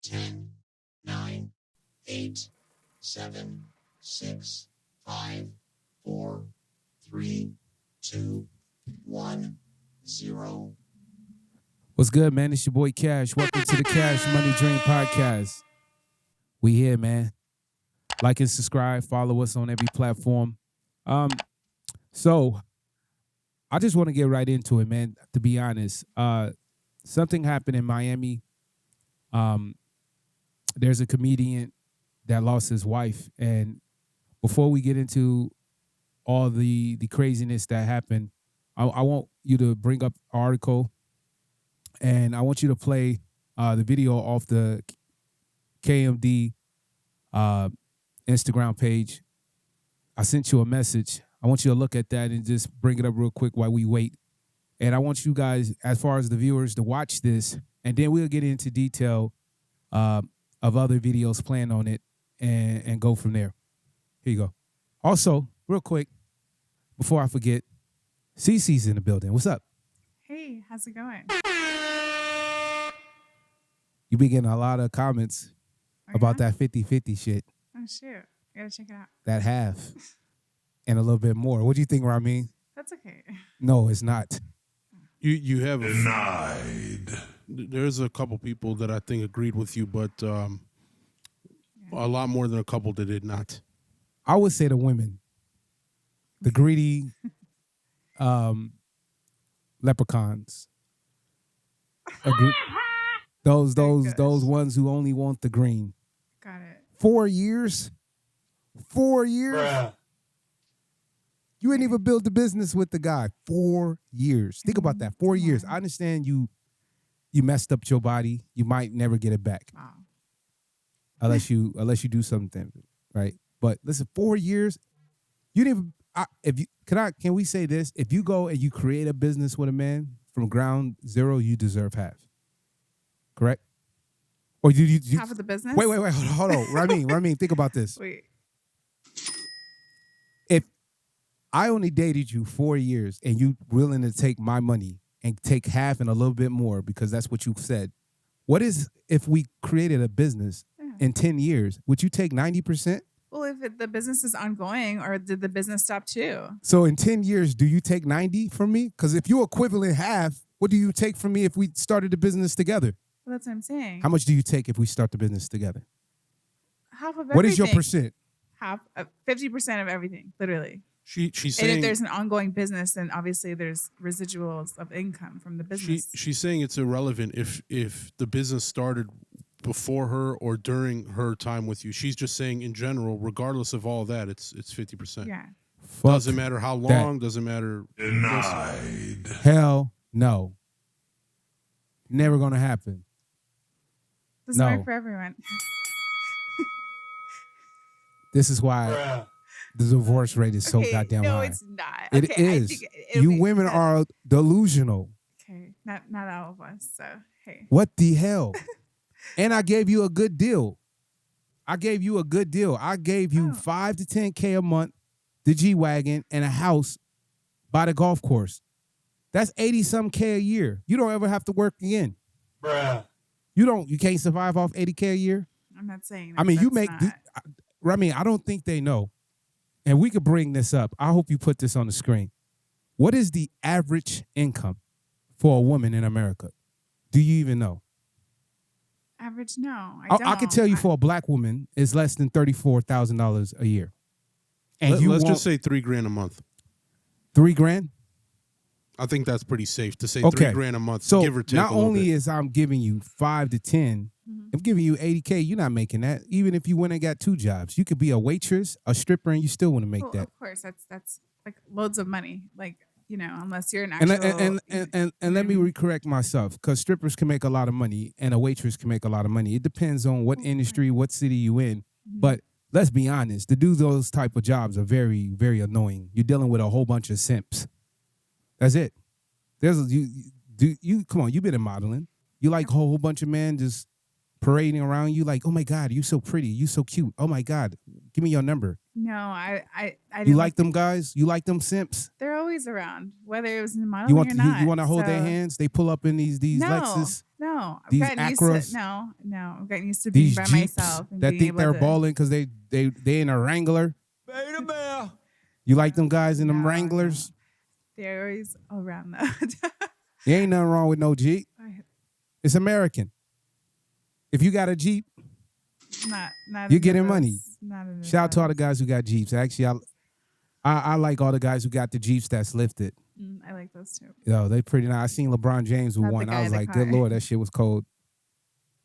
10, 9, 8, 7, 6, 5, 4, 3, 2, 1, 0. What's good, man? It's your boy Kash. Welcome to the Cash Money Dream Podcast. We here, man. Like and subscribe. Follow us on every platform. So I just want to get right into it, man. To be honest, something happened in Miami. There's a comedian that lost his wife, and before we get into all the craziness that happened, I want you to bring up an article, and I want you to play the video off the KMD Instagram page. I sent you a message. I want you to look at that and just bring it up real quick while we wait. And I want you guys, as far as the viewers, to watch this, and then we'll get into detail of other videos playing on it and go from there. Here you go. Also, real quick, before I forget, Cece's in the building. What's up? Hey, how's it going? You been getting a lot of comments about that 50-50 shit. Oh, shoot. I gotta check it out. That half and a little bit more. What do you think, Ramin? That's okay. No, it's not. You have Denied. There's a couple people that I think agreed with you, but a lot more than a couple that did not. I would say the women, the greedy leprechauns, those ones who only want the green. Got it. 4 years. 4 years. Bruh. You ain't even built the business with the guy. 4 years. Think about that. 4 years. I understand you messed up your body. You might never get it back. Wow. Unless you do something, right? But listen, 4 years. You didn't even, can we say this? If you go and you create a business with a man from ground zero, you deserve half. Correct? Or you Half of the business? Wait, hold on. Ramin, think about this. Wait. If I only dated you 4 years and you willing to take my money and take half and a little bit more because that's what you said, what is if we created a business in 10 years? Would you take 90%? Well, if the business is ongoing, or did the business stop too? So in 10 years, do you take 90 from me? Because if you're equivalent half, what do you take from me if we started the business together? Well, that's what I'm saying. How much do you take if we start the business together? Half of everything. What is your percent? Half, 50% of everything, literally. She's And saying if there's an ongoing business, then obviously there's residuals of income from the business. she's saying it's irrelevant if the business started before her or during her time with you. She's just saying in general, regardless of all that, it's 50%. Yeah. Doesn't matter how long. Doesn't matter. Denied. Hell no. Never gonna happen. Doesn't No. work for everyone. This is why Bruh. the divorce rate is so Okay, goddamn no, high. it's not. It Okay, I is. think it'll You be- women are delusional. Okay, not all of us. So hey. What the hell? And I gave you a good deal. I gave you $5 to $10K a month, the G-Wagon, and a house by the golf course. That's 80-something K a year. You don't ever have to work again. Bruh. You can't survive off 80K a year. I'm not saying that. I mean, you that's make, not- Remy, I don't think they know. And we could bring this up. I hope you put this on the screen. What is the average income for a woman in America? Do you even know? average. No, I don't. I can tell you for a black woman, it's less than $34,000 a year. And Let's just say $3,000 a month. $3,000? I think that's pretty safe to say Okay. $3,000 a month, So give or take. not a little only bit. is I'm giving you 5 to 10, I'm giving you 80K. You're not making that. Even if you went and got 2 jobs, you could be a waitress, a stripper, and you still wouldn't make Well, that. of course, that's like loads of money. Like, you know, unless you're an And actual. and let me correct myself, because strippers can make a lot of money and a waitress can make a lot of money. It depends on what industry, what city you in. But let's be honest, to do those type of jobs are very, very annoying. You're dealing with a whole bunch of simps. That's it. Come on, you've been in modeling. You like a whole bunch of men just parading around you like, oh my God, you so pretty, you so cute. Oh my God, give me your number. No, I You didn't like them guys? You like them simps? They're always around, whether it was in modeling You want or not. you want to hold their So- hands? They pull up in these No, Lexus. No, I've These gotten used Acros, to I've gotten used to being these by Jeeps myself and that being think able they're to. balling because they in a Wrangler. Beta Bear. You like them guys in them No, Wranglers? They're always around that. There ain't nothing wrong with no Jeep. It's American. If you got a Jeep, not you're into getting those- money. Not into Shout out to all the those. guys who got Jeeps. Actually, I like all the guys who got the Jeeps that's lifted. I like those too. Yo, they pretty nice. I seen LeBron James who Not the won. guy I was in the like, good car. Lord, that shit was cold.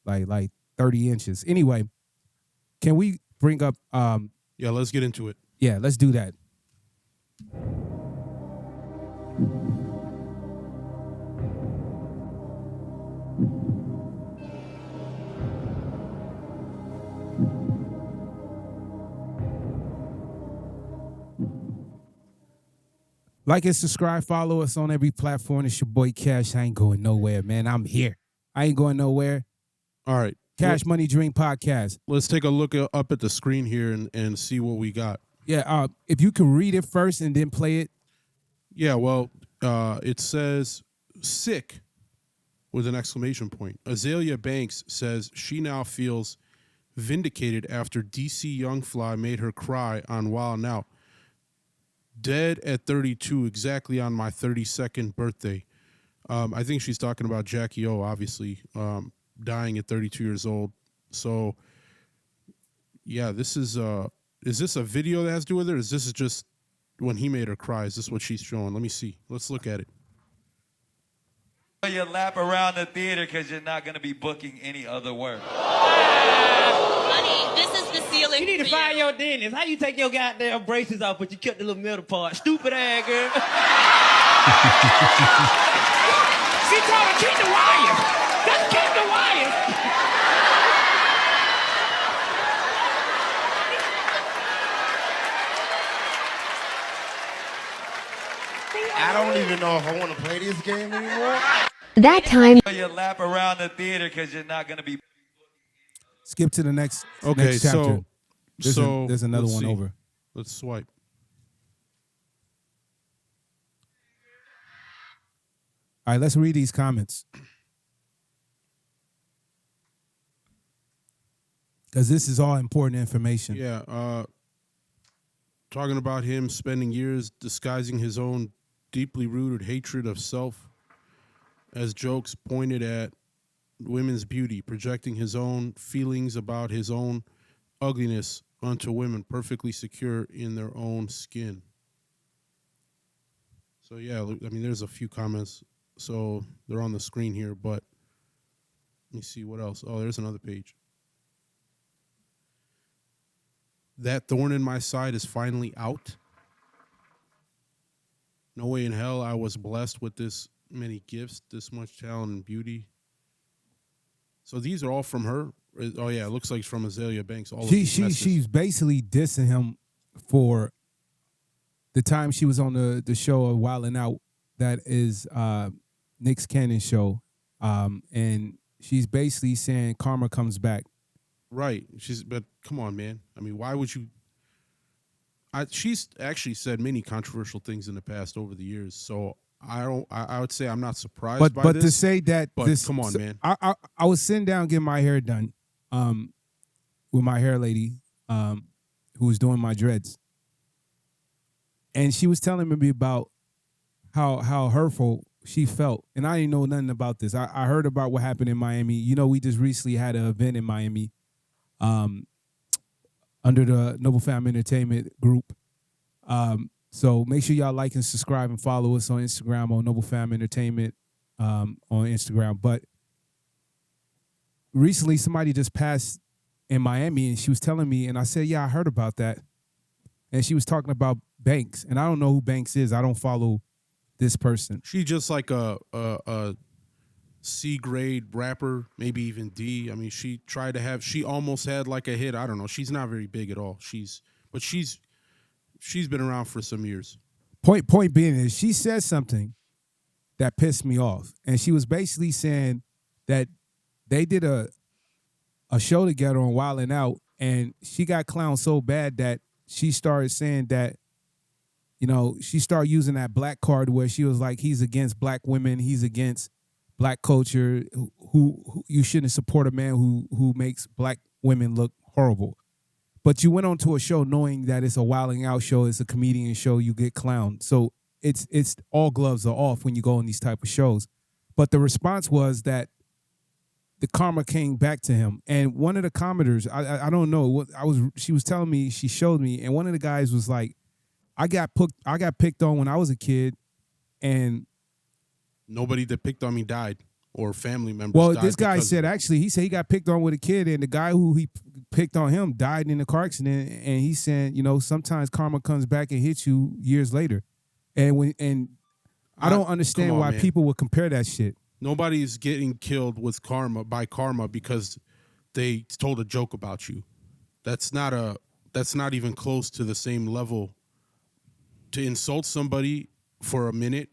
Like 30 inches. Anyway, can we bring up Yeah, let's get into it. yeah, let's do that. Like and subscribe, follow us on every platform. It's your boy Cash. I ain't going nowhere, man. I'm here. I ain't going nowhere. All right. Cash Money Dream Podcast. Let's take a look up at the screen here and see what we got. Yeah, if you can read it first and then play it. Yeah, well, it says sick with an exclamation point. Azalea Banks says she now feels vindicated after DC Young Fly made her cry on Wild 'N Out. Dead at 32, exactly on my 32nd birthday. I think she's talking about Jackie O, obviously, dying at 32 years old. So, yeah, this is this a video that has to do with it? Or is this just when he made her cry? Is this what she's showing? Let me see. Let's look at it. You lap around the theater because you're not going to be booking any other work. Honey, this is the ceiling. You need to for fire your dentist. How you take your goddamn braces off, but you kept the little middle part? Stupid ass girl. She told her keep the wires. Just keep the wires. I don't even know if I want to play this game anymore. That time, You lap around the theater because you're not going to be. Skip to the next Okay, next chapter. so There's another let's one see. over. Let's swipe. All right, let's read these comments. Because this is all important information. Yeah, talking about him spending years disguising his own deeply rooted hatred of self as jokes pointed at women's beauty, projecting his own feelings about his own ugliness onto women perfectly secure in their own skin. So, yeah, I mean, there's a few comments. So they're on the screen here, but let me see what else. Oh, there's another page. That thorn in my side is finally out. No way in hell I was blessed with this many gifts, this much talent and beauty. So these are all from her. Oh yeah, it looks like it's from Azalea Banks. All of these messages. She's basically dissing him for the time she was on the show of Wild 'N Out. That is Nick's Cannon show, and she's basically saying karma comes back. Right. But come on, man. I mean, why would you? She's actually said many controversial things in the past over the years. So I would say I'm not surprised by But this. to say that But this, come on, man. I was sitting down getting my hair done, with my hair lady, who was doing my dreads, and she was telling me about how hurtful she felt, and I didn't know nothing about this. I heard about what happened in Miami. You know, we just recently had an event in Miami, under the Noble Family Entertainment group. So make sure y'all like and subscribe and follow us on Instagram on Noble Family Entertainment on Instagram. But recently somebody just passed in Miami and she was telling me, and I said, yeah, I heard about that. And she was talking about Banks, and I don't know who Banks is. I don't follow this person. She's just like a C grade rapper, maybe even D. I mean, she almost had like a hit. I don't know. She's not very big at all. She's been around for some years. Point being is she said something that pissed me off. And she was basically saying that they did a show together on Wild 'N Out, and she got clowned so bad that she started saying that, you know, she started using that black card where she was like, he's against black women, he's against black culture, who you shouldn't support a man who makes black women look horrible. But you went on to a show knowing that it's a wilding out show, it's a comedian show, you get clowned. So it's all gloves are off when you go on these type of shows. But the response was that the karma came back to him. And one of the commenters, I don't know, she was telling me, she showed me, and one of the guys was like, I got picked on when I was a kid, and nobody that picked on me died, or family members. Well, died this guy because said, actually, he said he got picked on with a kid, and the guy who he picked on him died in a car accident. And he said, sometimes karma comes back and hits you years later. And I don't understand why people would compare that shit. Nobody's getting killed with by karma because they told a joke about you. That's not even close to the same level. To insult somebody for a minute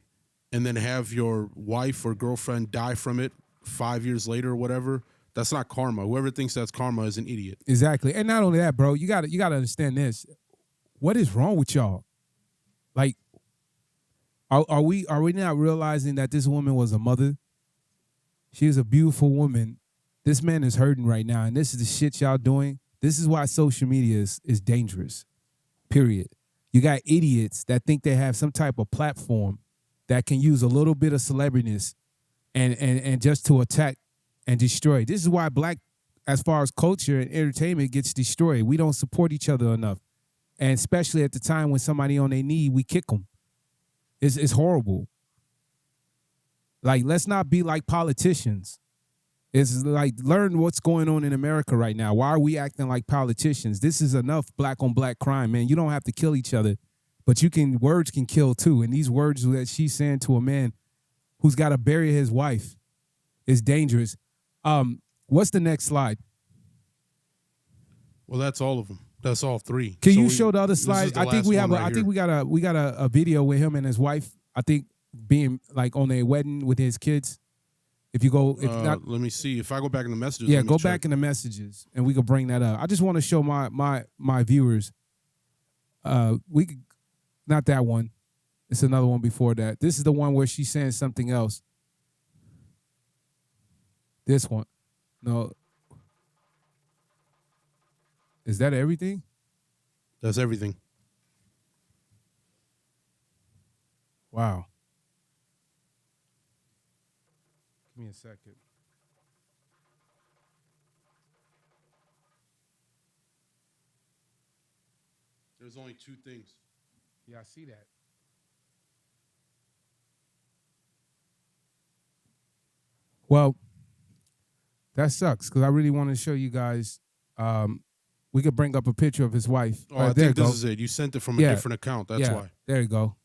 and then have your wife or girlfriend die from it 5 years later or whatever, that's not karma. Whoever thinks that's karma is an idiot. Exactly. And not only that, bro, you gotta understand this. What is wrong with y'all? Like, are we not realizing that this woman was a mother? She is a beautiful woman. This man is hurting right now, and this is the shit y'all doing. This is why social media is dangerous, period. You got idiots that think they have some type of platform that can use a little bit of celebrityness and just to attack and destroy. This is why black, as far as culture and entertainment, gets destroyed. We don't support each other enough. And especially at the time when somebody on their knee, we kick them. It's horrible. Like, let's not be like politicians. It's like, learn what's going on in America right now. Why are we acting like politicians? This is enough black on black crime, man. You don't have to kill each other, but words can kill too. And these words that she's saying to a man who's got to bury his wife is dangerous. What's the next slide? Well, that's all of them. That's all three. Can you show the other slide? I think we have. I think we got a video with him and his wife. I think being like on their wedding with his kids. If you go, let me see. If I go back in the messages, yeah, go back in the messages, and we can bring that up. I just want to show my viewers. We could, not that one. It's another one before that. This is the one where she's saying something else. This one, no. Is that everything? That's everything. Wow. Give me a second. There's only two things. Yeah, I see that. Well, that sucks because I really want to show you guys. We could bring up a picture of his wife. Oh, I think this is it. You sent it from a different account. That's why. There you go.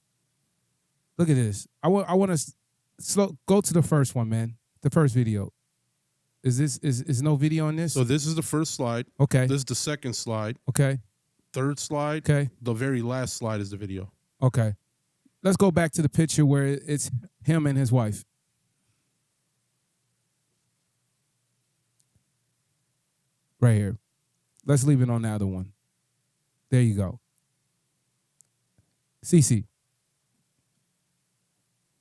Look at this. I want to go to the first one, man. The first video. Is no video on this? So this is the first slide. Okay. This is the second slide. Okay. Third slide. Okay. The very last slide is the video. Okay. Let's go back to the picture where it's him and his wife. Right here. Let's leave it on the other one. There you go. Cece.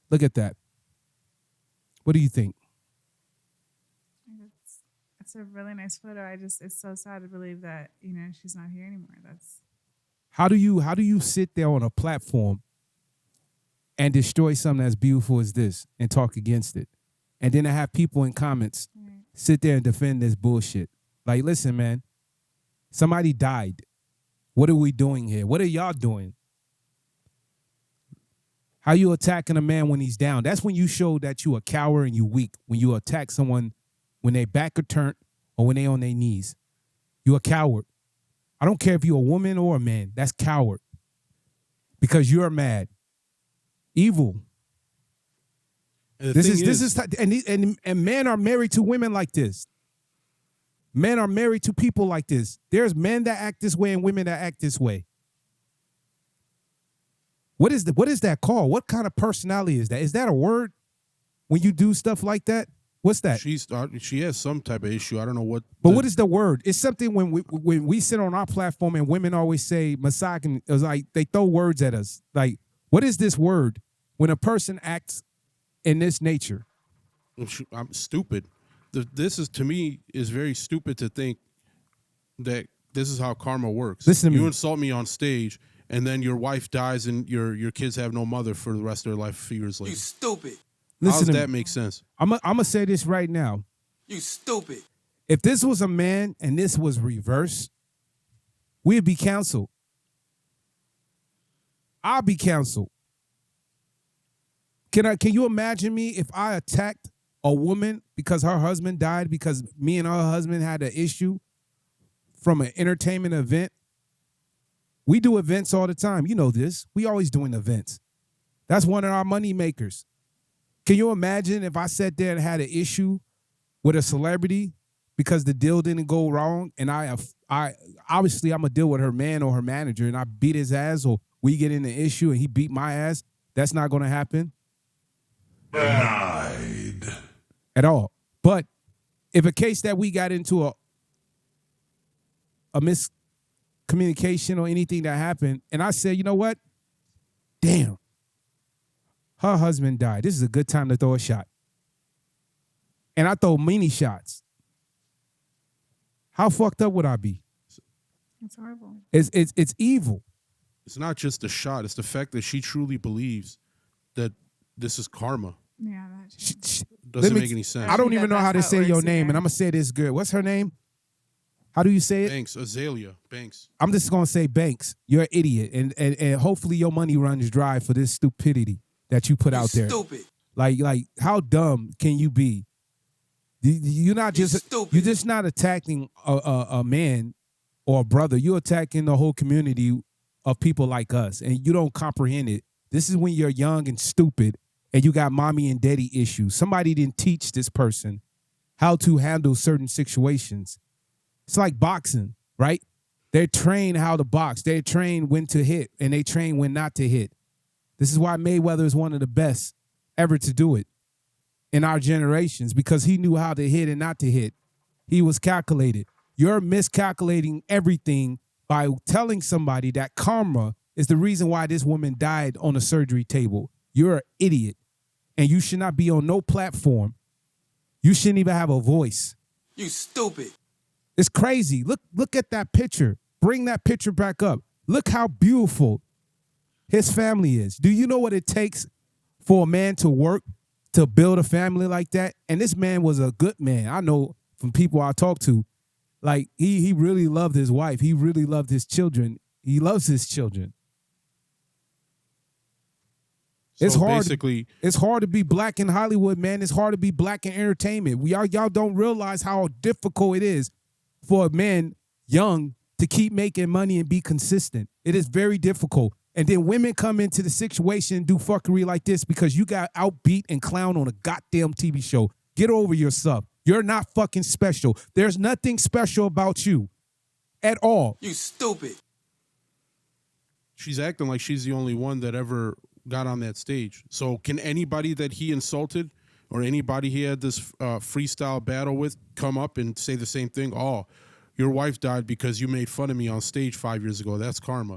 Look at that. What do you think? It's a really nice photo. It's so sad to believe that, she's not here anymore. How do you sit there on a platform and destroy something as beautiful as this and talk against it? And then I have people in comments sit there and defend this bullshit. Like, listen, man, somebody died. What are we doing here? What are y'all doing? How you attacking a man when he's down? That's when you show that you a coward and you weak. When you attack someone when they back are turned or when they on their knees. You a coward. I don't care if you're a woman or a man. That's coward. Because you're mad. Evil. And this is and men are married to women like this. Men are married to people like this. There's men that act this way and women that act this way. What is that called? What kind of personality is that? Is that a word when you do stuff like that? What's that? She has some type of issue. I don't know what. But what is the word? It's something when we sit on our platform and women always say misogyny. It's like they throw words at us. Like, what is this word when a person acts in this nature? I'm stupid. This is, to me, is very stupid to think that this is how karma works. Listen to you me. insult me on stage, and then your wife dies, and your kids have no mother for the rest of their life a few years later. You stupid. How Listen does to that me. make sense? I'm gonna say this right now. You stupid. If this was a man and this was reversed, we'd be canceled. I'll be canceled. Can you imagine me if I attacked a woman because her husband died because me and her husband had an issue from an entertainment event? We do events all the time. You know this. We always doing events. That's one of our money makers. Can you imagine if I sat there and had an issue with a celebrity because the deal didn't go wrong, and I obviously I'm gonna deal with her man or her manager, and I beat his ass, or we get in the issue and he beat my ass? That's not gonna happen Denied. at all. But if a case that we got into a miscommunication or anything that happened, and I said, you know what? Damn, her husband died. This is a good time to throw a shot. And I throw many shots. How fucked up would I be? It's horrible. It's evil. It's not just a shot. It's the fact that she truly believes that this is karma. Yeah, that's Doesn't make any sense. I don't That- even know how to that's how say it your works name, here. and I'm gonna say this good. What's her name? How do you say it? Banks, Azalea, Banks. I'm just gonna say Banks. You're an idiot, and hopefully your money runs dry for this stupidity that you put out there. Stupid. Like how dumb can you be? You're not You just stupid. you're just not attacking a man or a brother. You're attacking the whole community of people like us, and you don't comprehend it. This is when you're young and stupid, and you got mommy and daddy issues. Somebody didn't teach this person how to handle certain situations. It's like boxing, right? They're trained how to box. They're trained when to hit, and they train when not to hit. This is why Mayweather is one of the best ever to do it in our generations, because he knew how to hit and not to hit. He was calculated. You're miscalculating everything by telling somebody that karma is the reason why this woman died on a surgery table. You're an idiot, and you should not be on no platform. You shouldn't even have a voice. You stupid. It's crazy. Look at that picture. Bring that picture back up. Look how beautiful his family is. Do you know what it takes for a man to work to build a family like that? And this man was a good man. I know from people I talk to, like he really loved his wife. He really loved his children. He loves his children. It's So hard. basically, It's hard to be black in Hollywood, man. It's hard to be black in entertainment. Y'all don't realize how difficult it is for a man young to keep making money and be consistent. It is very difficult. And then women come into the situation and do fuckery like this because you got outbeat and clown on a goddamn TV show. Get over yourself. You're not fucking special. There's nothing special about you at all. You stupid. she's acting like she's the only one that ever got on that stage. So can anybody that he insulted or anybody he had this freestyle battle with come up and say the same thing? Oh, your wife died because you made fun of me on stage 5 years ago. That's karma.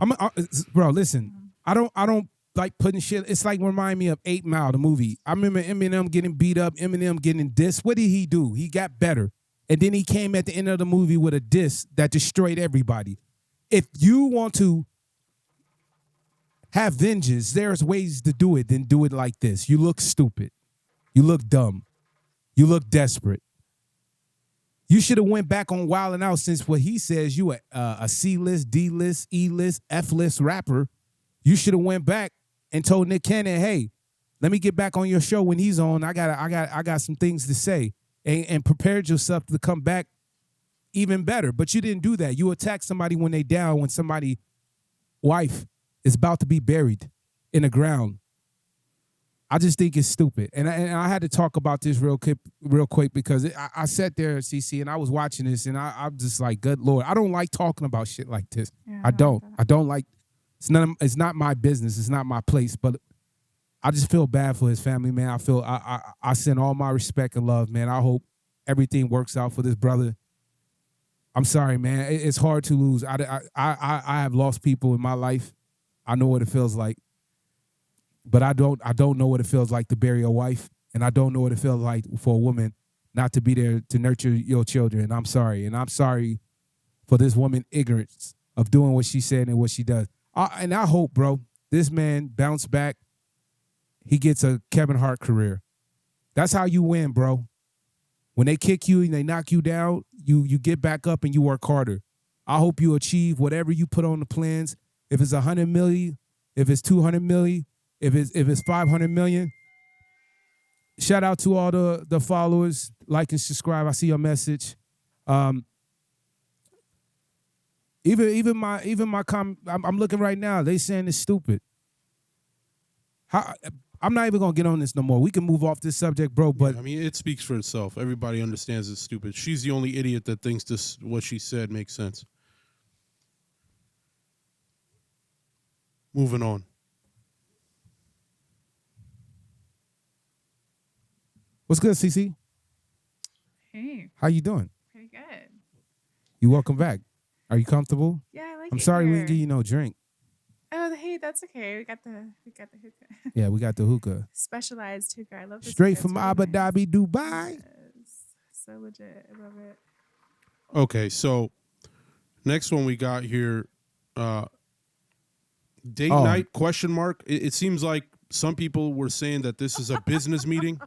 Bro, listen, I don't like putting shit. It's like remind me of 8 Mile, the movie. I remember Eminem getting beat up, Eminem getting dissed. What did he do? He got better. And then he came at the end of the movie with a diss that destroyed everybody. If you want to have vengeance, there's ways to do it than do it like this. You look stupid. You look dumb. You look desperate. You should have went back on Wild 'N Out, since what he says you a C-list, D-list, E-list, F-list rapper. You should have went back and told Nick Cannon, hey, let me get back on your show when he's on. I got some things to say, and prepared yourself to come back even better. But you didn't do that. You attack somebody when they down, when somebody's wife is about to be buried in the ground. I just think it's stupid. And I had to talk about this real quick because I sat there, CC, and I was watching this, and I'm just like, good Lord. I don't like talking about shit like this. Yeah, I don't. like I don't like, it's not my business. It's not my place. But I just feel bad for his family, man. I send all my respect and love, man. I hope everything works out for this brother. I'm sorry, man. It's hard to lose. I have lost people in my life. I know what it feels like. But I don't know what it feels like to bury a wife and I don't know what it feels like for a woman not to be there to nurture your children. And I'm sorry. And I'm sorry for this woman ignorance of doing what she said and what she does. And I hope, bro, this man bounce back. He gets a Kevin Hart career. That's how you win, bro. When they kick you and they knock you down, you get back up and you work harder. I hope you achieve whatever you put on the plans. If it's 100 million, if it's 200 million, if it's 500 million. Shout out to all the followers. Like and subscribe. I see your message. Even my comment, I'm looking right now. They saying it's stupid. I'm not even gonna get on this no more. We can move off this subject, bro. But I mean, it speaks for itself. Everybody understands it's stupid. She's the only idiot that thinks this what she said makes sense. Moving on. What's good, CC? Hey, How you doing? pretty good. You welcome back. Are you comfortable? Yeah, I like it. I'm sorry we here. didn't give you no drink. Oh, hey, that's okay. We got the hookah. Yeah, we got the hookah. Specialized hookah. I love this. Straight hookah. from It's really Abu nice. Dhabi, Dubai. Yes. So legit. I love it. Okay, so next one we got here, date Oh. night, question mark. It seems like some people were saying that this is a business meeting,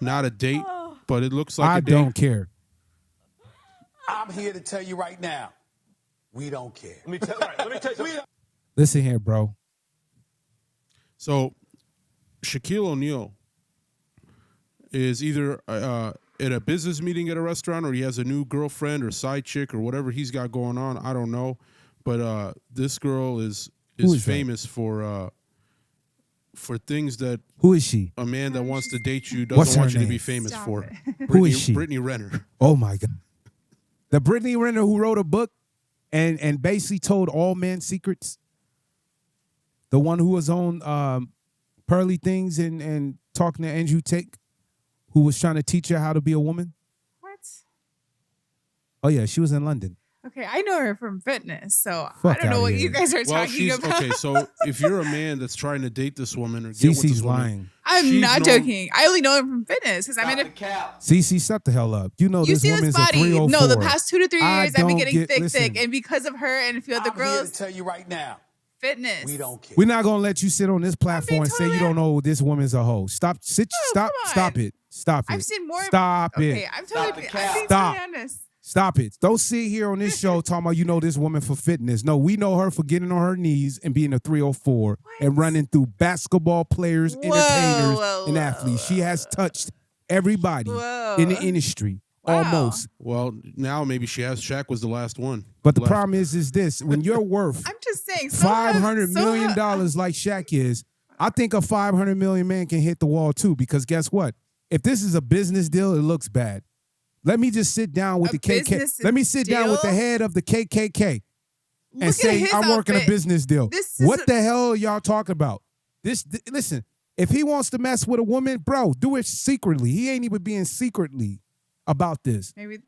not a date, but it looks like I a date. don't care. I'm here to tell you right now, we don't care. Let me tell you something. Listen here, bro. So Shaquille O'Neal is either at a business meeting at a restaurant, or he has a new girlfriend or side chick or whatever he's got going on. I don't know, but this girl is Who is that? famous for things that Who is she? a man that wants to date you What's doesn't her want you to name? be famous Stop for. it. Who is she? Brittany Renner. Oh my God. The Brittany Renner who wrote a book and basically told all men secrets. The one who was on Pearly Things and talking to Andrew Tate, who was trying to teach her how to be a woman. What? Oh yeah, she was in London. Okay, I know her from fitness, so Fuck I don't know outta what here. you guys are Well, talking she's about. okay. So if you're a man that's trying to date this woman or get with CC's this woman, lying. I'm she's not known- joking. I only know her from fitness because I'm in a. CC, shut the hell up. You know You this see this woman's a body? 304. No, the past 2 to 3 I years, I've been don't getting get- listen. thick, and because of her and a few other I'm here to girls, tell you right now, fitness. we don't care. We're not gonna let you sit on this platform and say you totally- don't know this woman's a hoe. Stop come on. it. Stop it. I've seen more. Stop Okay, it. I'm totally. I'm being Stop. totally honest. Stop it. Don't sit here on this show talking about you know this woman for fitness. No, we know her for getting on her knees and being a 304 and running through basketball players, Whoa, entertainers, whoa, and whoa, athletes. She has touched everybody Whoa. in the industry, Wow. almost. well, now maybe she has. Shaq was the last one. But the left. problem is this: when you're worth I'm just saying. so $500 million so- like Shaq is, I think a $500 million man can hit the wall too. Because guess what? If this is a business deal, it looks bad. Let me just sit down with A the KKK. business Let me sit down with the deal? head of the KKK Look and at say his I'm working a outfit. business deal. This is What a- the hell are y'all talking about? Listen, if he wants to mess with a woman, bro, do it secretly. He ain't even being secretly about this. Maybe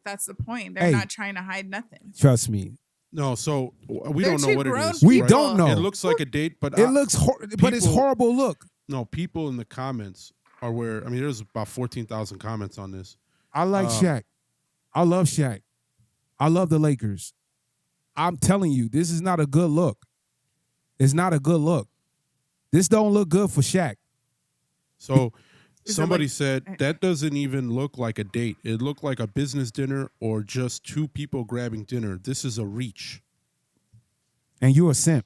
that's the point. They're Hey. not trying to hide nothing. Trust me. No, so we They're don't know two what it grown is. We right? don't know. It looks like a date, but It looks, but it's people- horrible look. No, people in the comments are where. I mean, there's about 14,000 comments on this. I like Shaq. I love Shaq. I love the Lakers. I'm telling you, this is not a good look. It's not a good look. This don't look good for Shaq. So Is it somebody like- said that doesn't even look like a date. It looked like a business dinner or just two people grabbing dinner. This is a reach. And you a simp.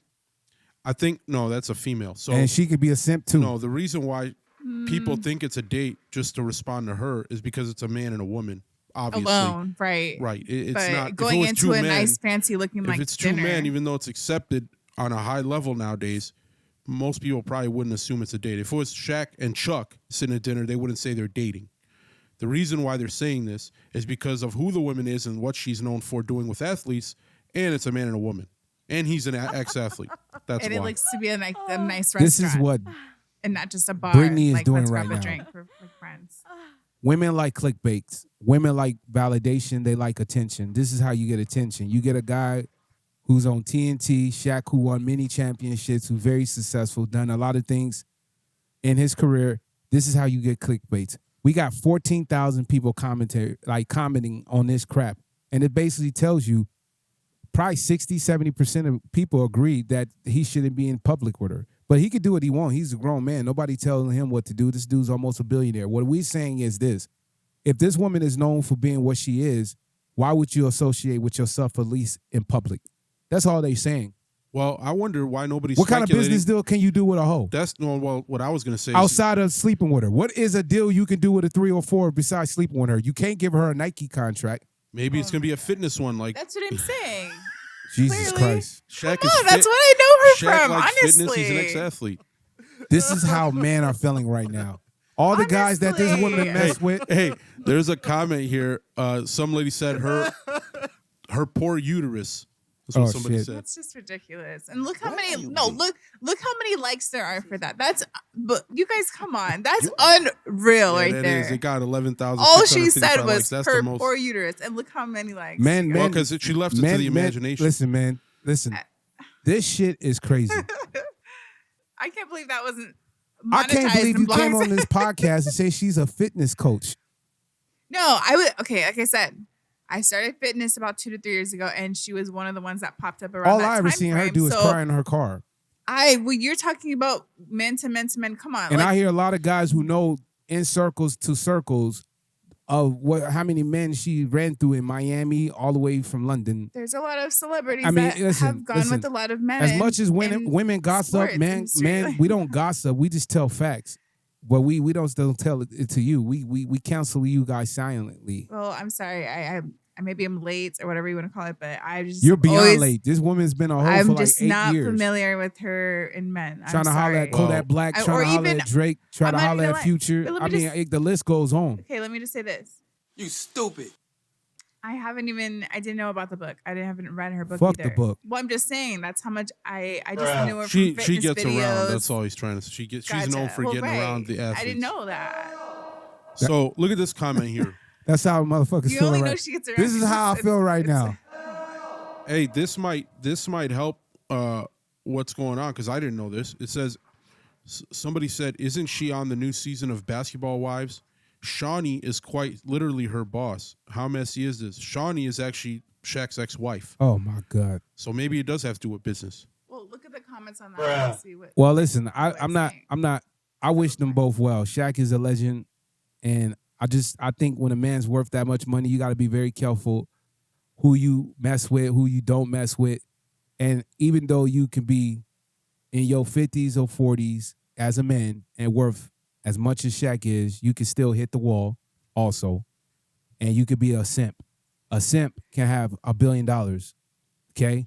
I think no, that's a female. So And she could be a simp too. no, the reason why Mm. people think it's a date just to respond to her is because it's a man and a woman. Obviously, Alone, right? right? It's But not if going it was into two a men, nice, fancy looking If like it's two dinner. men, even though it's accepted on a high level nowadays, most people probably wouldn't assume it's a date. If it was Shaq and Chuck sitting at dinner, they wouldn't say they're dating. The reason why they're saying this is because of who the woman is and what she's known for doing with athletes, and it's a man and a woman. And he's an ex-athlete. That's and why. it looks to be a nice restaurant. This is what and not just a bar. Brittany is like, doing let's right grab now. a drink for like friends. women like clickbaits. Women like validation. They like attention. This is how you get attention. You get a guy who's on TNT, Shaq, who won many championships, who's very successful, done a lot of things in his career, This is how you get clickbaits. We got 14,000 people commenting on this crap. And it basically tells you probably 60, 70% of people agree that he shouldn't be in public with her. But he could do what he wants. He's a grown man. Nobody telling him what to do. This dude's almost a billionaire. What we're saying is this. If this woman is known for being what she is, why would you associate with yourself at least in public? That's all they're saying. Well, I wonder why nobody's What kind of business deal can you do with a hoe? What I was going to say. Outside of sleeping with her. What is a deal you can do with a 304 besides sleeping with her? You can't give her a Nike contract. Maybe it's going to be a fitness one. That's what I'm saying. Jesus Christ. Shaq Come on, that's what I know her Shaq from, likes honestly. fitness. He's an ex-athlete. This is how men are feeling right now. All the guys that this woman mess with. Hey, there's a comment here. Some lady said her poor uterus. That's what somebody said. That's just ridiculous. And look how many look how many likes there are for that. But you guys, come on. That's unreal right there. Is. It got 11,000. All she said was likes. her poor uterus. And look how many likes. Man, because she left it to the imagination. Listen. This shit is crazy. I can't believe that wasn't monetized. I can't believe you came blocked. on this podcast and say she's a fitness coach. No, I would. Okay, like I said, I started fitness about 2 to 3 years ago, and she was one of the ones that popped up around. All that I ever time seen her frame. do is cry in her car. You're talking about men to men to men. Come on, And I hear a lot of guys who know in circles to circles of how many men she ran through in Miami all the way from London. There's a lot of celebrities listen, have gone with a lot of men. As much as women gossip, man, we don't gossip. We just tell facts. But we don't still tell it to you. We counsel you guys silently. Well, I'm sorry. I maybe I'm late or whatever you want to call it, but I just you're beyond late. This woman's been a hoe for like 8 years. I'm just not familiar with her in men. Trying to holler at Kodak Black, trying to holler at Drake, trying to holler at Future. I mean, the list goes on. Okay, let me just say this. You stupid. I didn't know about the book. Haven't read her book Fuck either. the book. Well, I'm just saying that's how much I just knew her from She fitness gets videos. around. That's all he's trying to say. She's known for getting around the athletes. I didn't know that. So look at this comment here. That's how motherfuckers You feel only right. know she gets around. This is how I feel right now. Hey, this might help what's going on because I didn't know this. It says somebody said, "Isn't she on the new season of Basketball Wives?" Shawnee is quite literally her boss. How messy is this? Shawnee is actually Shaq's ex-wife. Oh my God. So maybe it does have to do with business. Well, look at the comments on that. And see what, well, listen, I'm not. I wish them both well. Shaq is a legend, and I think when a man's worth that much money, you got to be very careful who you mess with, who you don't mess with, and even though you can be in your 50s or 40s as a man and worth as much as Shaq is, you can still hit the wall also, and you could be a simp. A simp can have $1 billion, okay?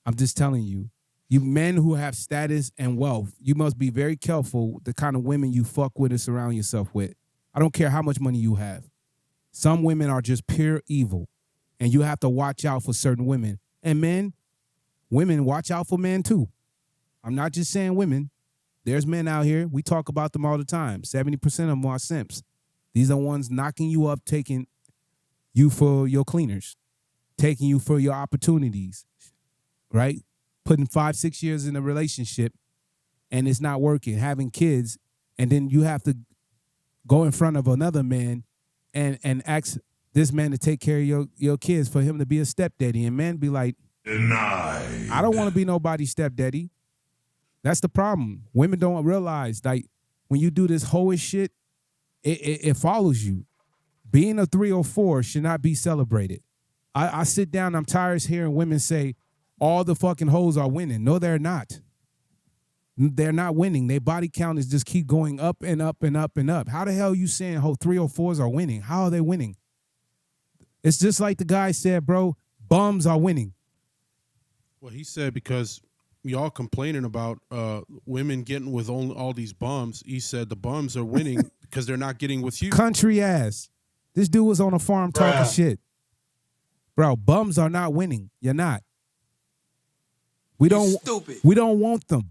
I'm just telling you. You men who have status and wealth, you must be very careful the kind of women you fuck with and surround yourself with. I don't care how much money you have. Some women are just pure evil, and you have to watch out for certain women. And women watch out for men too. I'm not just saying women. There's men out here. We talk about them all the time. 70% of them are simps. These are ones knocking you up, taking you for your cleaners, taking you for your opportunities, right? Putting 5-6 years in a relationship and it's not working, having kids, and then you have to go in front of another man and ask this man to take care of your kids for him to be a stepdaddy. And men be like, Denied. I don't want to be nobody's stepdaddy. That's the problem. Women don't realize, like, when you do this hoish shit, it follows you. Being a 304 should not be celebrated. I sit down, I'm tired of hearing women say, all the fucking hoes are winning. No, they're not. They're not winning. Their body count is just keep going up and up and up and up. How the hell are you saying 304s are winning? How are they winning? It's just like the guy said, bro, bums are winning. Well, he said because y'all complaining about women getting with all these bums. He said the bums are winning because they're not getting with you. Country ass. This dude was on a farm talking shit. Bro, bums are not winning. You're not. We don't want them.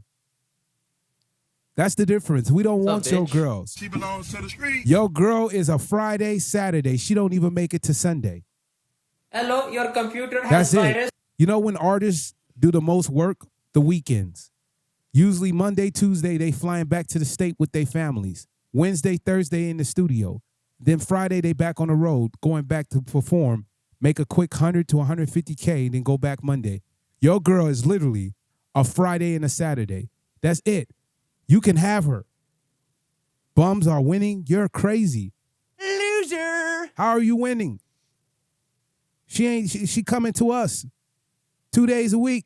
That's the difference. We don't want your girls. She belongs to the street. Your girl is a Friday, Saturday. She don't even make it to Sunday. Hello, your computer has That's virus. it. You know when artists do the most work? The weekends. Usually Monday, Tuesday, they flying back to the state with their families. Wednesday, Thursday in the studio. Then Friday, they back on the road, going back to perform, make a quick 100 to 150K, then go back Monday. Your girl is literally a Friday and a Saturday. That's it. You can have her. Bums are winning. You're crazy. Loser. How are you winning? She coming to us 2 days a week.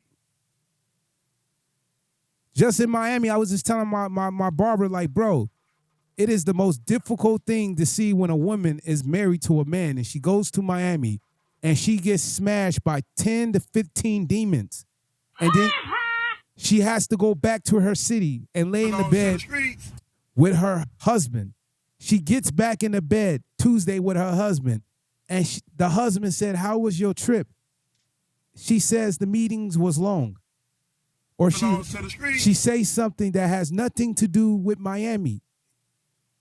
Just in Miami, I was just telling my barber, like, bro, it is the most difficult thing to see when a woman is married to a man and she goes to Miami and she gets smashed by 10 to 15 demons. And then she has to go back to her city and lay in the bed with her husband. She gets back in the bed Tuesday with her husband. And the husband said, how was your trip? She says the meetings was long. Or she says something that has nothing to do with Miami.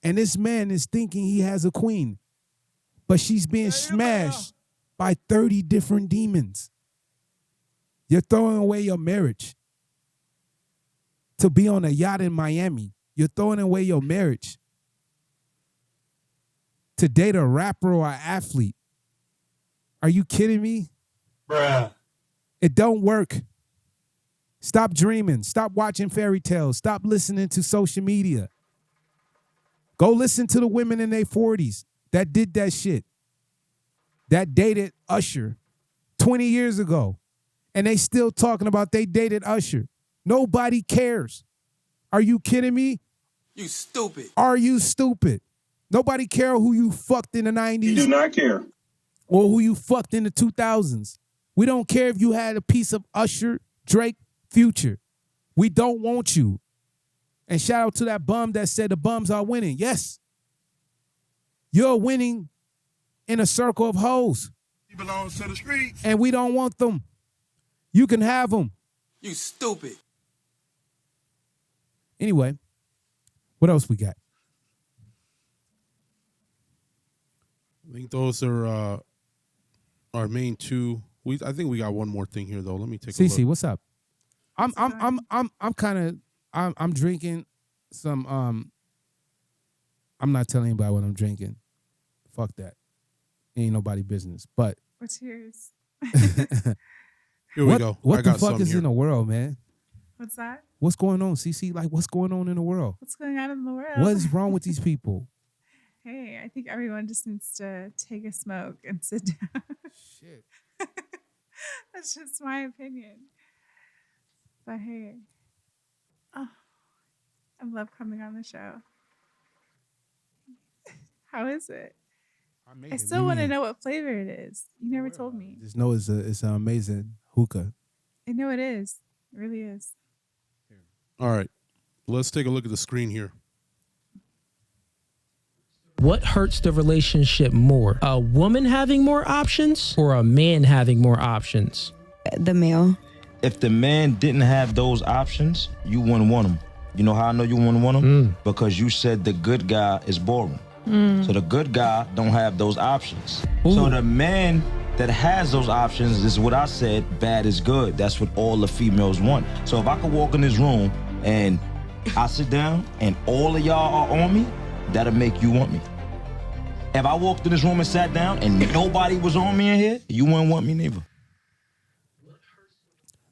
And this man is thinking he has a queen. But she's being smashed by 30 different demons. You're throwing away your marriage to be on a yacht in Miami. You're throwing away your marriage to date a rapper or an athlete. Are you kidding me? Bruh. It don't work. Stop dreaming. Stop watching fairy tales. Stop listening to social media. Go listen to the women in their 40s that did that shit. That dated Usher 20 years ago. And they still talking about they dated Usher. Nobody cares. Are you kidding me? You stupid. Are you stupid? Nobody care who you fucked in the 90s. You do not care. Or who you fucked in the 2000s. We don't care if you had a piece of Usher, Drake, Future. We don't want you. And shout out to that bum that said the bums are winning. Yes. You're winning in a circle of hoes. He belongs to the streets. And we don't want them. You can have them. You stupid. Anyway, what else we got? I think those are our main two. I think we got one more thing here though. Let me take a look. CC, what's up? I'm drinking some I'm not telling anybody what I'm drinking. Fuck that. Ain't nobody business. But What's yours? Here we go. What I the got fuck is here. in the world, man? What's that? What's going on, CC? Like, what's going on in the world? What's going on in the world? What is wrong with these people? Hey, I think everyone just needs to take a smoke and sit down. Shit. That's just my opinion. But hey, I love coming on the show. How is it? I still want to know what flavor it is. You never told me. Just know it's an amazing hookah. I know it is. It really is. All right. Let's take a look at the screen here. What hurts the relationship more? A woman having more options or a man having more options? The male. If the man didn't have those options, you wouldn't want him. You know how I know you wouldn't want him? Because you said the good guy is boring. So the good guy don't have those options. So the man that has those options is what I said, bad is good. That's what all the females want. So if I could walk in this room and I sit down and all of y'all are on me, that'll make you want me. If I walked in this room and sat down and nobody was on me in here, you wouldn't want me neither.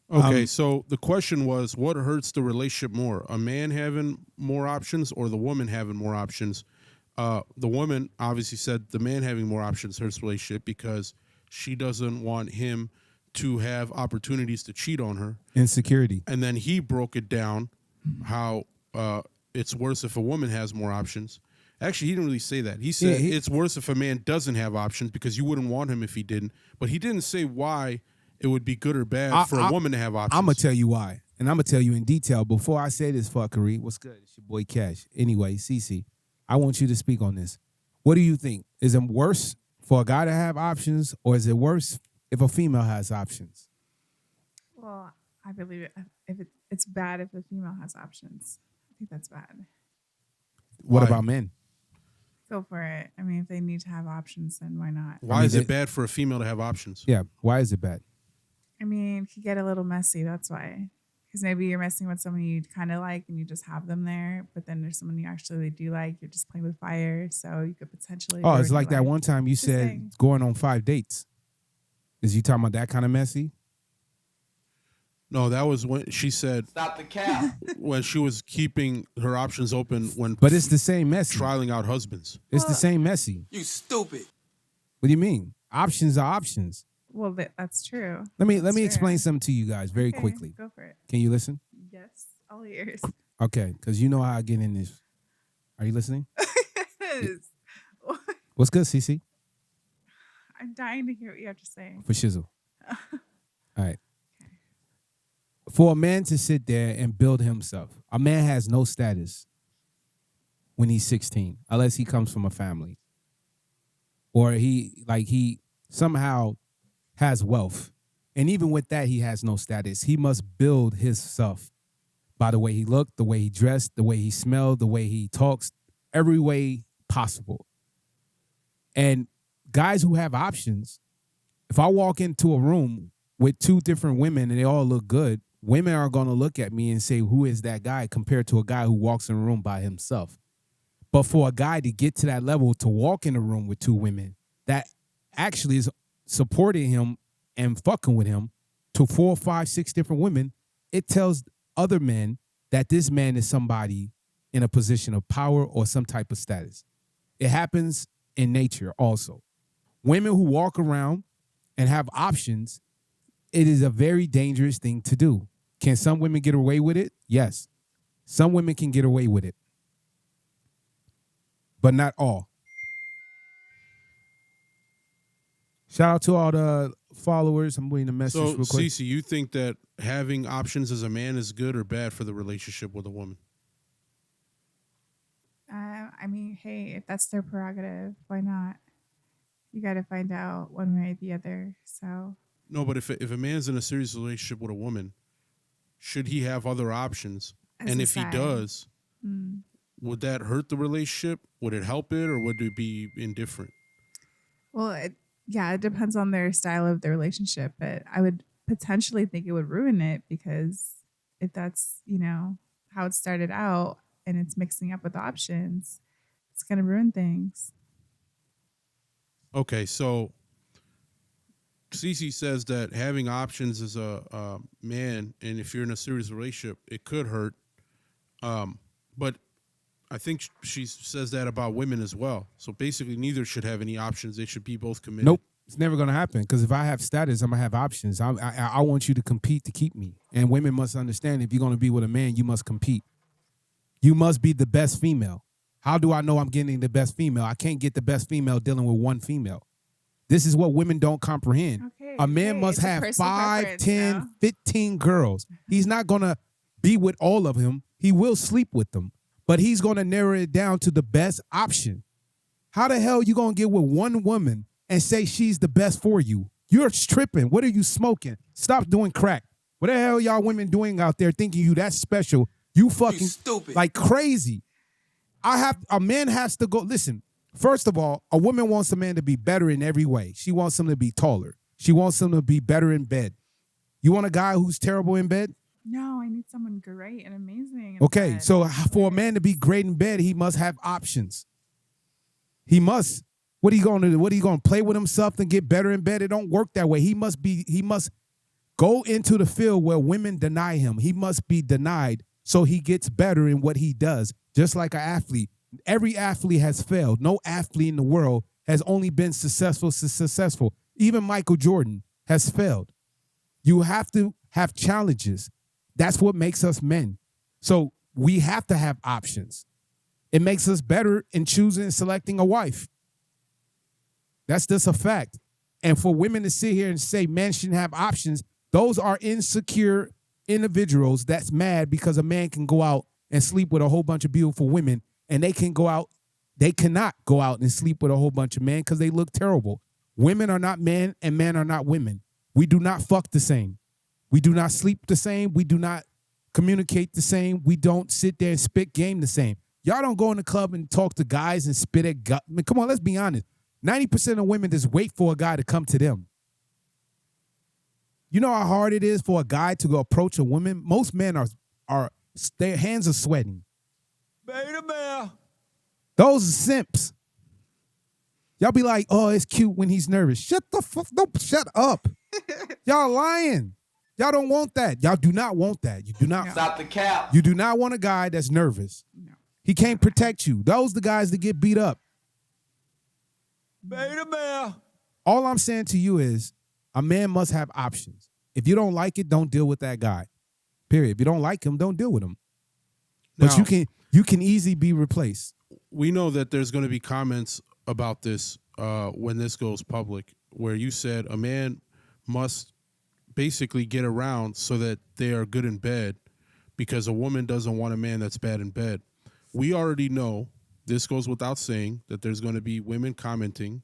Okay, so the question was, what hurts the relationship more? A man having more options or the woman having more options? The woman obviously said the man having more options hurts the relationship because she doesn't want him to have opportunities to cheat on her. Insecurity. And then he broke it down how it's worse if a woman has more options. Actually, he didn't really say that. He said it's worse if a man doesn't have options because you wouldn't want him if he didn't. But he didn't say why it would be good or bad for a woman to have options. I'm going to tell you why. And I'm going to tell you in detail. Before I say this fuckery, what's good? It's your boy Kash. Anyway, CC, I want you to speak on this. What do you think? Is it worse for a guy to have options or is it worse if a female has options? Well, I believe it's bad if the female has options. I think that's bad. What about men? Go for it. I mean, if they need to have options, then why not? Why is it bad for a female to have options? Yeah, why is it bad? I mean, it could get a little messy. That's why. Because maybe you're messing with someone you kind of like and you just have them there, but then there's someone you actually do like. You're just playing with fire, so you could potentially. Oh, it's like that one time you said going on 5 dates. Is you talking about that kind of messy? No, that was when she said. Stop the cap. When she was keeping her options open when. But it's the same messy. Trialing out husbands. It's the same messy. You stupid. What do you mean? Options are options. Well, that's true. Let me explain something to you guys very quickly. Go for it. Can you listen? Yes, all ears. Okay, because you know how I get in this. Are you listening? What's good, Cece? I'm dying to hear what you have to say. For shizzle. All right. For a man to sit there and build himself, a man has no status when he's 16, unless he comes from a family. Or he somehow has wealth. And even with that, he has no status. He must build himself by the way he looked, the way he dressed, the way he smelled, the way he talks, every way possible. And guys who have options, if I walk into a room with 2 different women and they all look good, women are going to look at me and say, who is that guy compared to a guy who walks in a room by himself? But for a guy to get to that level, to walk in a room with 2 women that actually is supporting him and fucking with him to 4, 5, 6 different women, it tells other men that this man is somebody in a position of power or some type of status. It happens in nature also. Women who walk around and have options, it is a very dangerous thing to do. Can some women get away with it? Yes. Some women can get away with it. But not all. Shout out to all the followers. I'm waiting a message real quick. So, Cece, you think that having options as a man is good or bad for the relationship with a woman? I mean, hey, if that's their prerogative, why not? You got to find out one way or the other. So. No, but if a man's in a serious relationship with a woman, should he have other options? And if he does, would that hurt the relationship? Would it help it, or would it be indifferent? Well, it depends on their style of the relationship, but I would potentially think it would ruin it, because if that's, how it started out and it's mixing up with options, it's going to ruin things. Okay, so Cece says that having options as a man, and if you're in a serious relationship, it could hurt. But I think she says that about women as well. So basically, neither should have any options. They should be both committed. Nope. It's never going to happen, because if I have status, I'm going to have options. I want you to compete to keep me. And women must understand, if you're going to be with a man, you must compete. You must be the best female. How do I know I'm getting the best female? I can't get the best female dealing with one female. This is what women don't comprehend. Okay, a man must have 5, 10, 15 girls. He's not going to be with all of them. He will sleep with them, but he's going to narrow it down to the best option. How the hell you going to get with one woman and say she's the best for you? You're tripping. What are you smoking? Stop doing crack. What the hell y'all women doing out there thinking you that special? You fucking stupid. Like crazy. A man has to go. Listen, first of all, a woman wants a man to be better in every way. She wants him to be taller. She wants him to be better in bed. You want a guy who's terrible in bed? No, I need someone great and amazing. Okay, so for a man to be great in bed, he must have options. He must. What are you going to do? What are you going to play with himself and get better in bed? It don't work that way. He must go into the field where women deny him. He must be denied so he gets better in what he does. Just like an athlete. Every athlete has failed. No athlete in the world has only been successful. Even Michael Jordan has failed. You have to have challenges. That's what makes us men. So we have to have options. It makes us better in choosing and selecting a wife. That's just a fact. And for women to sit here and say men shouldn't have options, those are insecure individuals that's mad because a man can go out and sleep with a whole bunch of beautiful women, and they cannot go out and sleep with a whole bunch of men because they look terrible. Women are not men and men are not women. We do not fuck the same. We do not sleep the same. We do not communicate the same. We don't sit there and spit game the same. Y'all don't go in the club and talk to guys and spit at gut. I mean, come on, let's be honest. 90% of women just wait for a guy to come to them. You know how hard it is for a guy to go approach a woman? Most men are their hands are sweating. Beta male. Those are simps. Y'all be like, oh, it's cute when he's nervous. Shut up. Y'all lying. Y'all don't want that. Y'all do not want that. You do not. Stop the cap. You do not want a guy that's nervous. No. He can't protect you. Those the guys that get beat up. Beta male. All I'm saying to you is a man must have options. If you don't like it, don't deal with that guy. Period. If you don't like him, don't deal with him. But Now, you can easily be replaced. we know that there's going to be comments about this when this goes public, where you said a man must basically get around so that they are good in bed because a woman doesn't want a man that's bad in bed. We already know, this goes without saying, that there's going to be women commenting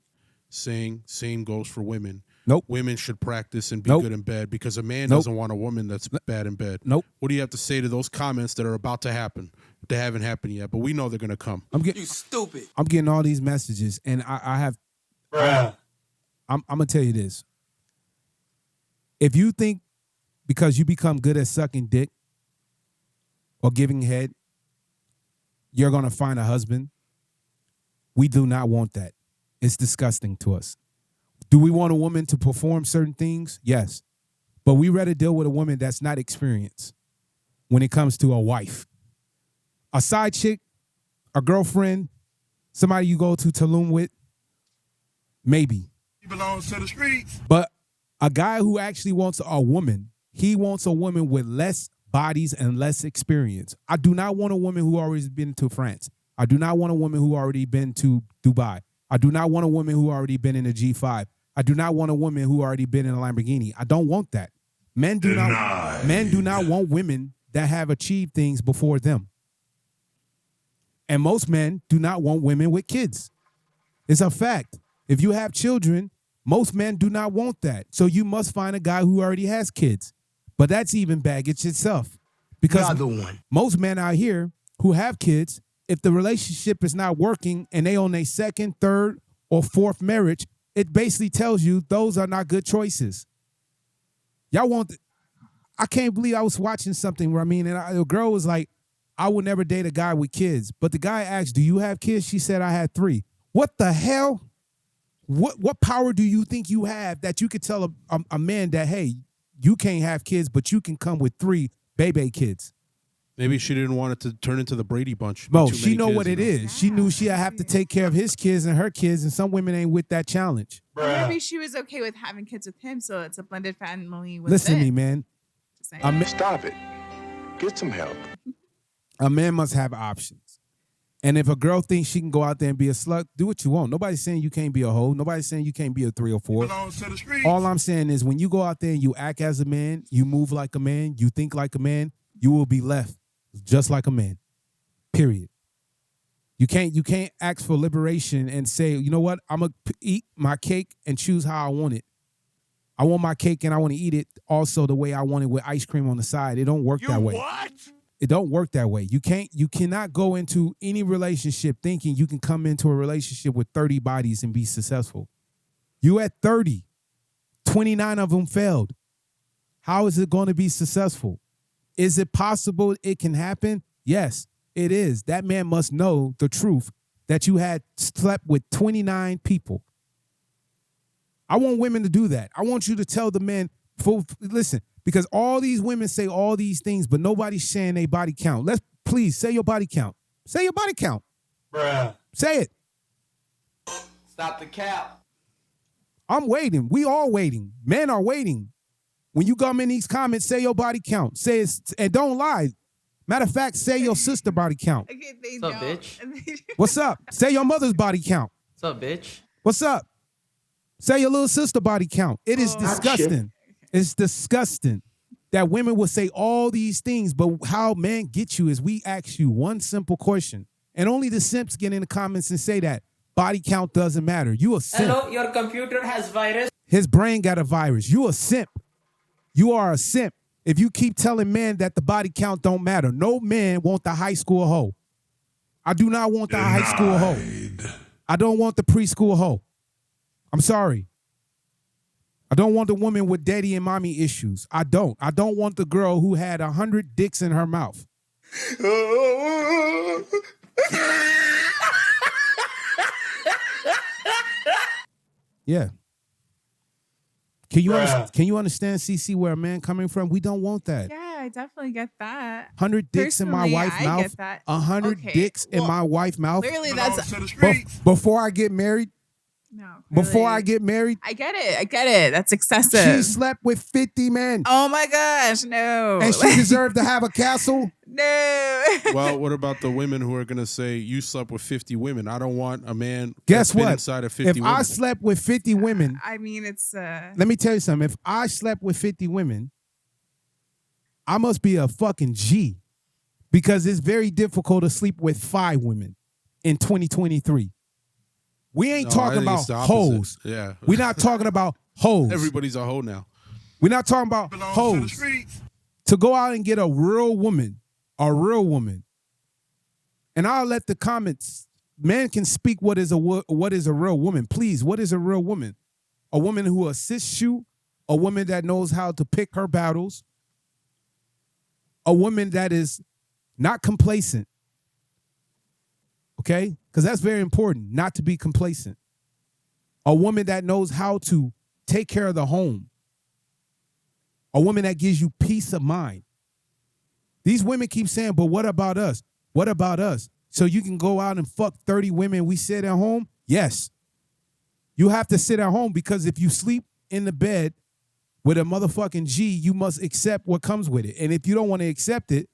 saying same goes for women. Nope. Women should practice and be Nope. good in bed because a man Nope. doesn't want a woman that's bad in bed. Nope. What do you have to say to those comments that are about to happen? They haven't happened yet, but we know they're going to come. You stupid. I'm getting all these messages, and I'm going to tell you this. If you think because you become good at sucking dick or giving head, you're going to find a husband, we do not want that. It's disgusting to us. Do we want a woman to perform certain things? Yes. But we rather deal with a woman that's not experienced when it comes to a wife. A side chick, a girlfriend, somebody you go to Tulum with, maybe. He belongs to the streets. But a guy who actually wants a woman, he wants a woman with less bodies and less experience. I do not want a woman who already been to France. I do not want a woman who already been to Dubai. I do not want a woman who already been in a G5. I do not want a woman who already been in a Lamborghini. I don't want that. Men do not want women that have achieved things before them. And most men do not want women with kids. It's a fact. If you have children, most men do not want that. So you must find a guy who already has kids. But that's even baggage itself. Because most men out here who have kids, if the relationship is not working and they on their second, third, or fourth marriage, it basically tells you those are not good choices. Y'all want... I can't believe I was watching something where, a girl was like, I would never date a guy with kids. But the guy asked, do you have kids? She said, I had 3. What the hell? What power do you think you have that you could tell a man that, hey, you can't have kids, but you can come with 3 baby kids? Maybe she didn't want it to turn into the Brady Bunch. No, she know what it is. She knew she'd have to take care of his kids and her kids, and some women ain't with that challenge. Or maybe she was okay with having kids with him, so it's a blended family with Listen to me, man. Stop it. Get some help. A man must have options. And if a girl thinks she can go out there and be a slut, do what you want. Nobody's saying you can't be a hoe. Nobody's saying you can't be a 3 or 4. He belongs to the streets. All I'm saying is when you go out there and you act as a man, you move like a man, you think like a man, you will be left just like a man. Period. You can't ask for liberation and say, you know what, I'm going to eat my cake and choose how I want it. I want my cake and I want to eat it also the way I want it with ice cream on the side. It don't work that way. What? It don't work that way. You cannot go into any relationship thinking you can come into a relationship with 30 bodies and be successful. You at 30, 29 of them failed. How is it going to be successful? Is it possible it can happen? Yes, it is. That man must know the truth that you had slept with 29 people. I want women to do that. I want you to tell the men, listen, because all these women say all these things, but nobody's saying their body count. Let's please say your body count. Say your body count. Bruh. Say it. Stop the cap. I'm waiting. We all waiting. Men are waiting. When you come in these comments, say your body count. Say it, and don't lie. Matter of fact, say your sister body count. Okay, What's up, bitch? What's up? Say your mother's body count. What's up, bitch? What's up? Say your little sister body count. It is disgusting. It's disgusting that women will say all these things, but how men get you is we ask you one simple question, and only the simps get in the comments and say that body count doesn't matter. You a simp. Hello, your computer has virus. His brain got a virus. You a simp. You are a simp. If you keep telling men that the body count don't matter, no man want the high school hoe. I do not want the high school hoe. I don't want the preschool hoe. I'm sorry. I don't want the woman with daddy and mommy issues. I don't. I don't want the girl who had 100 dicks in her mouth. Yeah. Can you understand, CC, where a man coming from? We don't want that. Yeah, I definitely get that. 100 dicks in my Personally, wife's I mouth. get that. 100 Okay, dicks in my wife's mouth. Clearly, that's To the streets. Before I get married. no. Before I clearly- get married. I get it. That's excessive. She slept with 50 men. Oh my gosh, no. And she deserved to have a castle. No. Well, what about the women who are going to say you slept with 50 women? I don't want a man Guess that's been what? inside of 50 If women. I slept with 50 women, I mean, it's let me tell you something. If I slept with 50 women, I must be a fucking G, because it's very difficult to sleep with 5 women in 2023. We ain't No, I talking think about it's the opposite. hoes. Yeah. We're not talking about hoes. Everybody's a hoe now. We're not talking about Belongs to the hoes. streets. To go out and get a real woman. And I'll let the comments, man can speak what is a real woman. Please, what is a real woman? A woman who assists you, a woman that knows how to pick her battles, a woman that is not complacent. Okay? Because that's very important, not to be complacent. A woman that knows how to take care of the home. A woman that gives you peace of mind. These women keep saying, but what about us? What about us? So you can go out and fuck 30 women, we sit at home? Yes. You have to sit at home, because if you sleep in the bed with a motherfucking G, you must accept what comes with it. And if you don't want to accept it,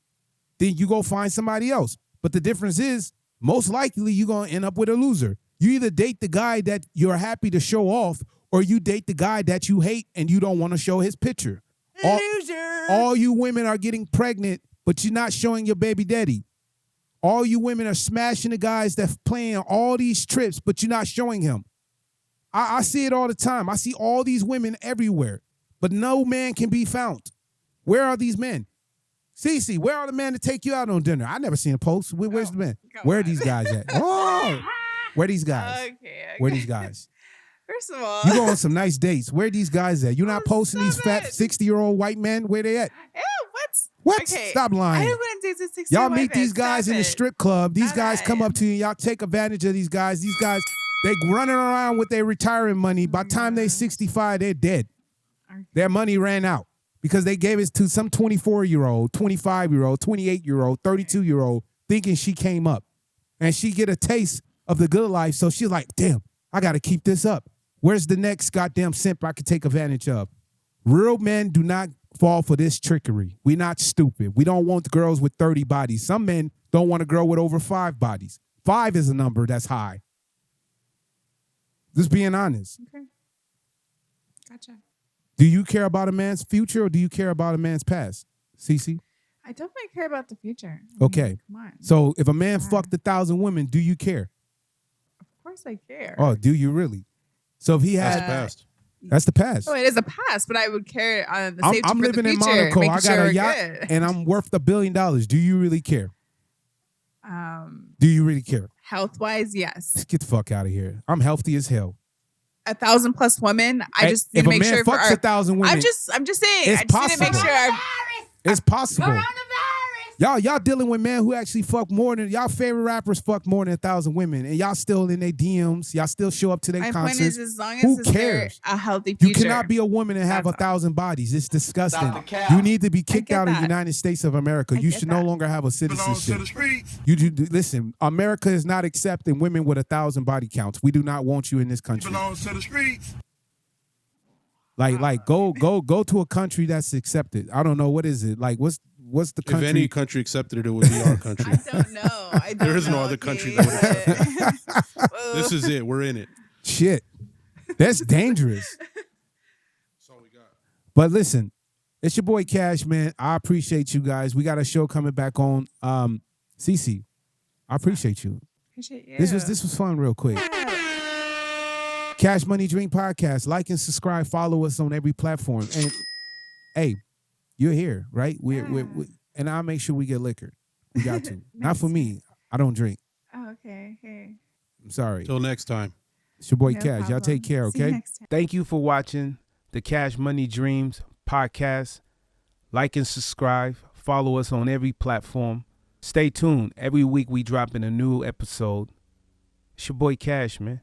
then you go find somebody else. But the difference is, most likely you're going to end up with a loser. You either date the guy that you're happy to show off, or you date the guy that you hate and you don't want to show his picture. Loser. All you women are getting pregnant, but you're not showing your baby daddy. All you women are smashing the guys that's playing all these trips, but you're not showing him. I see it all the time. I see all these women everywhere, but no man can be found. Where are these men? Cece, where are the men to take you out on dinner? I never seen a post. Where's the men? Where are these guys at? Oh, where are these guys? Okay. Where are these guys? First of all, You go on some nice dates. Where are these guys at? You're not posting these fat 60-year-old white men? Where they at? Ew, What? Okay. Stop I lying. don't want to date this 60 Y'all meet these guys in the strip club. These All guys come right. up to you. Y'all take advantage of these guys. These guys, they running around with their retiring money. By the time they 65, they're dead. Their money ran out because they gave it to some 24-year-old, 25-year-old, 28-year-old, 32-year-old, thinking she came up. And she get a taste of the good life. So she's like, damn, I got to keep this up. Where's the next goddamn simp I could take advantage of? Real men do not fall for this trickery. We're not stupid. We don't want girls with 30 bodies. Some men don't want a girl with over 5 bodies. 5 is a number that's high. Just being honest. Okay. Gotcha. Do you care about a man's future, or do you care about a man's past? Cece? I definitely care about the future. Okay. Come on. So if a man fucked 1,000 women, do you care? Of course I care. Oh, do you really? So if he That's had... the past. That's the past. Oh, it is a past, but I would care on the safety I'm for living the in future, Monaco. making I got sure a we're yacht, good. and I'm worth $1 billion. Do you really care? Do you really care? Health-wise, yes. Get the fuck out of here. I'm healthy as hell. 1,000+ women. I Hey, just need if to a make man sure. fucks 1,000 women, I'm just saying. it's I just need to make possible. sure. It's possible. Y'all dealing with men who actually fuck more than y'all favorite rappers fuck more than 1,000 women, and y'all still in their DMs. Y'all still show up to their My concerts. point is, as long as Who it's there, cares? a healthy You future. cannot be a woman and have That's 1,000 bodies. It's disgusting. Stop the cap. You need to be kicked get out of the that. United States of America. You get should no that. longer have a Belongs to citizenship. the streets. Listen, America is not accepting women with 1,000 body counts. We do not want you in this country. Belongs to the streets. Like go to a country that's accepted. I don't know, what is it? Like what's the If country? any country accepted it, it would be our country. I don't know. There is no other country that would accept that. This is it. We're in it. Shit. That's dangerous. But listen, it's your boy Cash, man. I appreciate you guys. We got a show coming back on. Cece, I appreciate you. Appreciate you. This was fun real quick. Cash Money Dream Podcast. Like and subscribe. Follow us on every platform. And hey, you're here, right? We and I'll make sure we get liquor. We got to. Not for me. I don't drink. Oh, okay. Okay. I'm sorry. Till next time. It's your boy No Cash. Y'all problem. take care, See you okay? next time. Thank you for watching. the Cash Money Dreams Podcast. Like and subscribe. Follow us on every platform. Stay tuned. Every week we drop in a new episode. It's your boy Cash, man.